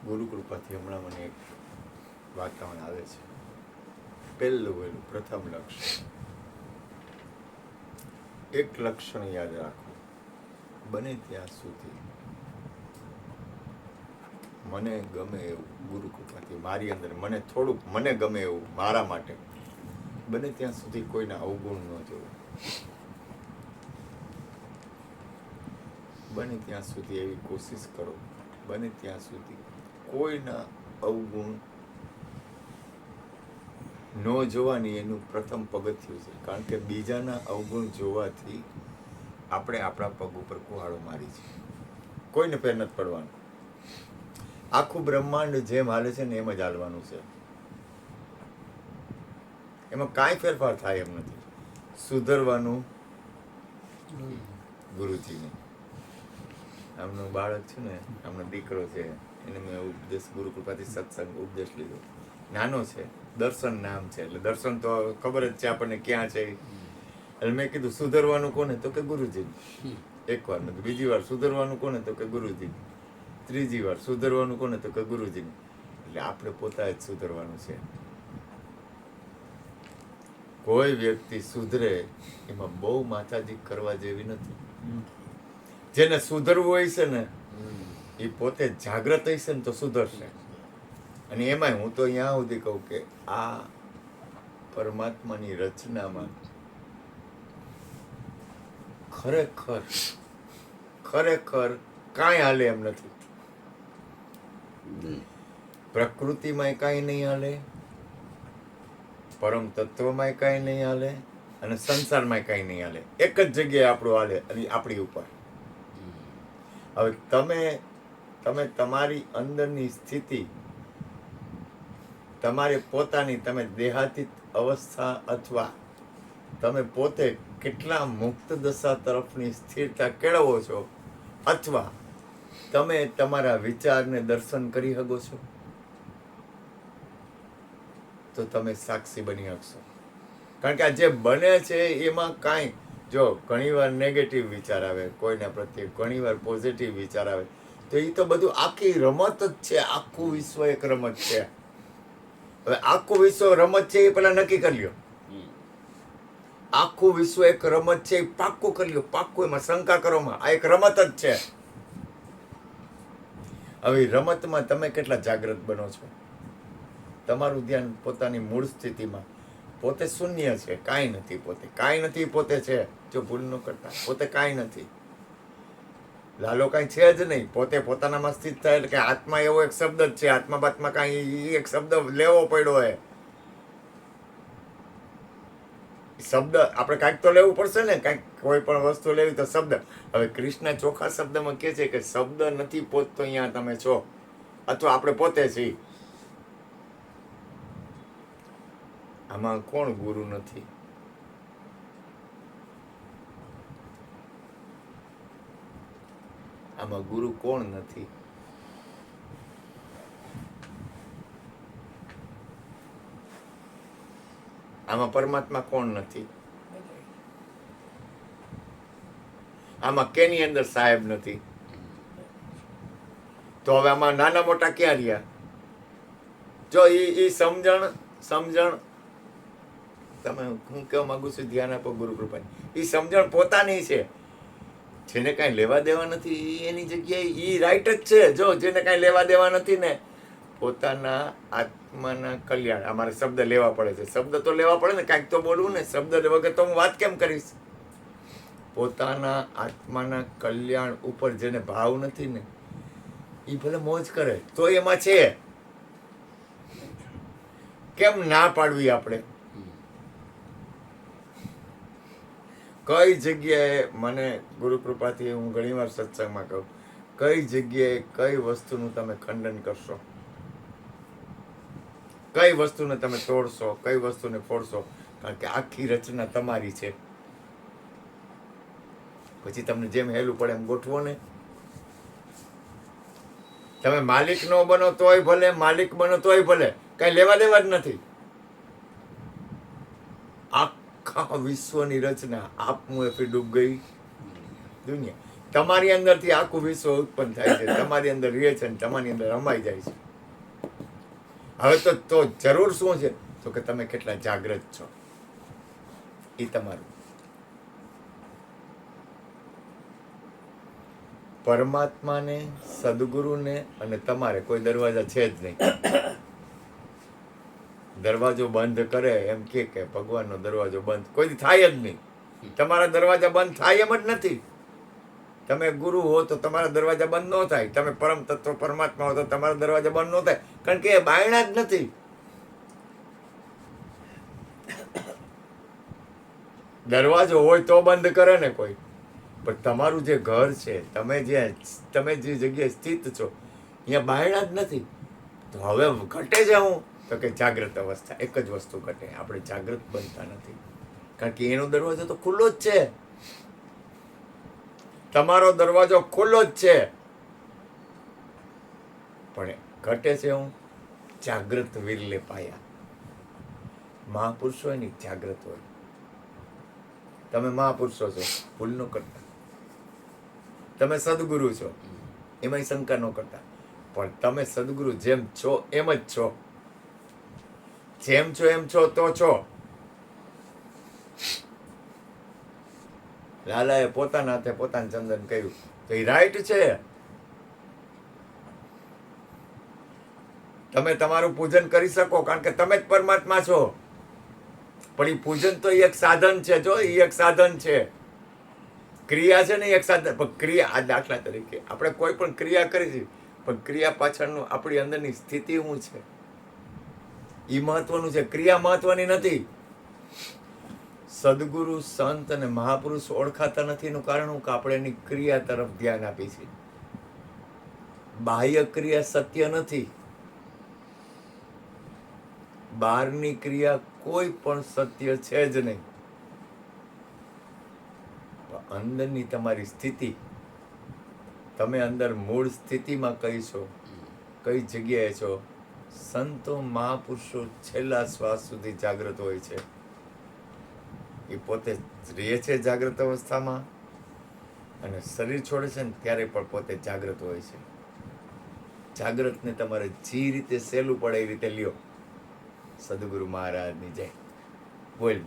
ગુરુ કૃપાથી હમણાં મને એક વાતાવરણ આવે છે. પહેલું પ્રથમ લક્ષણ, એક લક્ષણ યાદ રાખો, બને ત્યાં સુધી મને ગમે એવું ગુરુ કૃપાથી મારી અંદર મને ગમે એવું મારા માટે બને ત્યાં સુધી કોઈના અવગુણ ન જોવું. બને ત્યાં સુધી એવી કોશિશ કરો, બને ત્યાં સુધી કોઈના અવગુણ ન જોવાની એનું પ્રથમ પગથિયું છે. કારણ કે બીજાના અવગુણ જોવાથી આપણે આપણા પગ ઉપર કુહાડો મારી છે. કોઈને ફેર નથી પડવાનું. આખું બ્રહ્માંડ જેમ હાલે છે ને એમ જ હાલવાનું છે. એમાં કાંઈ ફેરફાર થાય એમ નથી. સુધરવાનું ગુરુજીને. આમનું બાળક છે ને, આમનો દીકરો છે, એને મેં ઉપદેશ ગુરુ કૃપાથી સત્સંગ ઉપદેશ લીધો. નાનો છે, દર્શન નામ છે, એટલે દર્શન તો ખબર જ છે આપણને ક્યાં છે. એટલે મેં કીધું સુધરવાનું કોને, તો કે ગુરુજી. એક વાર નથી, બીજી વાર સુધરવાનું કોને, તો કે ગુરુજી. ત્રીજી વાર સુધરવાનું કોને, તો કે ગુરુજી. એટલે આપણે પોતા જ સુધરવાનું છે. કોઈ વ્યક્તિ સુધરે એમાં બહુ માથાજી કરવા જેવી નથી. જેને સુધરવું હોય છે ને એ પોતે જાગ્રત હશે ને તો સુધરશે. અને એમાંય હું તો અહીંયા સુધી કહું કે આ પરમાત્માની રચનામાં ખરેખર કાંઈ હાલે એમ નથી. પ્રકૃતિમાંય કાંઈ નહીં હાલે, પરમ તત્વમાંય કાંઈ નહીં હાલે, અને સંસારમાંય કાંઈ નહીં હાલે. એક જ જગ્યાએ આપણું હાલે, અને આપણી ઉપર. હવે તમે તમારી અંદરની સ્થિતિ, તમારે પોતાની, તમે દેહાતીત અવસ્થા અથવા તમે પોતે કેટલા મુક્ત દશા તરફની સ્થિરતા કેળવો છો, અથવા તમે તમારા વિચારને દર્શન કરી શકો છો, તો તમે સાક્ષી બની શકશો. કારણ કે આ જે બને છે એમાં કાંઈ, જો ઘણીવાર નેગેટિવ વિચાર આવે કોઈના પ્રત્યે, ઘણીવાર પોઝિટિવ વિચાર આવે, તો એ તો બધું આખી રમત જ છે. આખું વિશ્વ એક રમત છે. હવે આખું વિશ્વ રમત છે એ પેલા નક્કી કરી લ્યો. આખું વિશ્વ એક રમત છે એ પાક્કું કરી લ્યો. પાક્કું, એમાં શંકા કરોમાં. આ એક રમત જ છે. હવે રમતમાં તમે કેટલા જાગૃત બનો છો? તમારું ધ્યાન પોતાની મૂળ સ્થિતિમાં, પોતે શૂન્ય છે, કાંઈ નથી. પોતે કાંઈ નથી, પોતે છે. જો ભૂલ ન કરતા, પોતે કાંઈ નથી. લાલો કાંઈ છે જ નહીં. પોતે પોતાનામાં સ્થિત થાય એટલે કે આત્મા એવો એક શબ્દ જ છે. આત્મા બાત્મા કાંઈ એક શબ્દ લેવો પડ્યો હોય. શબ્દ આપણે કાંઈક તો લેવું પડશે ને, કાંઈક કોઈ પણ વસ્તુ લેવી તો શબ્દ. હવે કૃષ્ણ ચોખ્ખા શબ્દમાં કહે છે કે શબ્દ નથી પોત તો અહીંયા તમે છો, અથવા આપણે પોતે છીએ. આમાં કોણ ગુરુ નથી? આમાં ગુરુ કોણ નથી? આમાં પરમાત્મા કોણ નથી? આમાં કેની અંદર સાહેબ નથી? તો હવે આમાં નાના મોટા ક્યાં રહ્યા? જો એ સમજણ તમે, હું કહેવા માંગુ છું, ધ્યાન આપો ગુરુ કૃપા. એ સમજણ પોતાની છે. જેને કાંઈ લેવા દેવા નથી એની જગ્યાએ એ રાઈટ જ છે. જો જેને કાંઈ લેવા દેવા નથી ને, પોતાના આત્માના કલ્યાણ. અમારે શબ્દ લેવા પડે છે. શબ્દ તો લેવા પડે ને, કાંઈક તો બોલવું ને. શબ્દ વગર તો હું વાત કેમ કરીશ? પોતાના આત્માના કલ્યાણ ઉપર જેને ભાવ નથી ને, એ ભલે મોજ કરે તો એમાં છે. કેમ ના પાડવી આપણે? કઈ જગ્યાએ મને ગુરુ કૃપાથી, હું ઘણીવાર સત્સંગમાં કહું, કઈ જગ્યાએ કઈ વસ્તુનું તમે ખંડન કરશો, કઈ વસ્તુને તમે તોડશો, કઈ વસ્તુને ફોડશો? કારણ કે આખી રચના તમારી છે. પછી તમને જેમ હેલું પડે એમ ગોઠવો ને. તમે માલિક ન બનો તોય ભલે, માલિક બનો તોય ભલે, કઈ લેવા દેવા જ નથી. આખા વિશ્વની રચના આપમુએફી ડૂબ ગઈ દુનિયા. તમારી અંદરથી આખું વિશ્વ ઉત્પન્ન થાય છે, તમારી અંદર રહે છે અને તમારી અંદર રમાઈ જાય છે. હવે તો જરૂર શું છે? તો કે તમે કેટલા જાગૃત છો એ તમારું. પરમાત્માને, સદગુરુને અને તમારે કોઈ દરવાજા છે જ નહીં. દરવાજો બંધ કરે એમ કે ભગવાનનો દરવાજો બંધ કોઈ થાય જ નહીં. તમારા દરવાજા બંધ થાય એમ જ નથી. તમે ગુરુ હો તો તમારા દરવાજા બંધ ન થાય. તમે પરમ તત્વ પરમાત્મા હો તો તમારા દરવાજા બંધ ન થાય, કારણ કે એ બાયણા જ નથી. દરવાજો હોય તો બંધ કરે ને કોઈ, પણ તમારું જે ઘર છે, તમે જે જગ્યાએ સ્થિત છો, અહીંયા બાયણા જ નથી. તો હવે ઘટે છે હું? તો કે જાગ્રત અવસ્થા. એક જ વસ્તુ ઘટે, આપણે જાગૃત બનતા નથી, કારણ કે એનો દરવાજો તો ખુલ્લો જ છે. તમારો દરવાજો ખુલ્લો જ છે, પણ ઘટે છે હું? જાગૃત વિરલે પાયા. મહાપુરુષો એની જાગૃત હોય. તમે મહાપુરુષો છો, ભૂલ ન કરતા. તમે સદગુરુ છો, એમાંય શંકા ન કરતા. પણ તમે સદગુરુ જેમ છો એમ જ છો. જેમ છો એમ છો તો છો. લાલાએ પોતાના હાથે પોતાનું ચંદન કર્યું તો એ રાઈટ છે. તમે તમારું પૂજન કરી શકો, કારણ કે તમે જ પરમાત્મા છો. પણ એ પૂજન તો એક સાધન છે. જો એ એક સાધન છે. ક્રિયા છે ને એક સાધન. પણ ક્રિયા, આ દાખલા તરીકે આપણે કોઈ પણ ક્રિયા કરી છે, પણ ક્રિયા પાછળનું આપણી અંદરની સ્થિતિ શું છે એ મહત્વનું છે. ક્રિયા મહત્વની નથી. સદગુરુ, સંત અને મહાપુરુષ ઓળખાતા નથી એનું કારણ હું? કે આપણે એની ક્રિયા તરફ ધ્યાન આપી છે. બાહ્ય ક્રિયા સત્ય નથી. બહારની ક્રિયા કોઈ પણ સત્ય છે જ નહીં. અંદરની તમારી સ્થિતિ, તમે અંદર મૂળ સ્થિતિમાં કઈ છો, કઈ જગ્યાએ છો? સંતો, મહાપુરુષો છેલ્લા શ્વાસ સુધી જાગૃત હોય છે. એ પોતે રહે છે જાગૃત અવસ્થામાં, અને શરીર છોડે છે ને ત્યારે પણ પોતે જાગૃત હોય છે. જાગૃતને તમારે જે રીતે સહેલું પડે એ રીતે લ્યો. સદગુરુ મહારાજની જય. બોલ.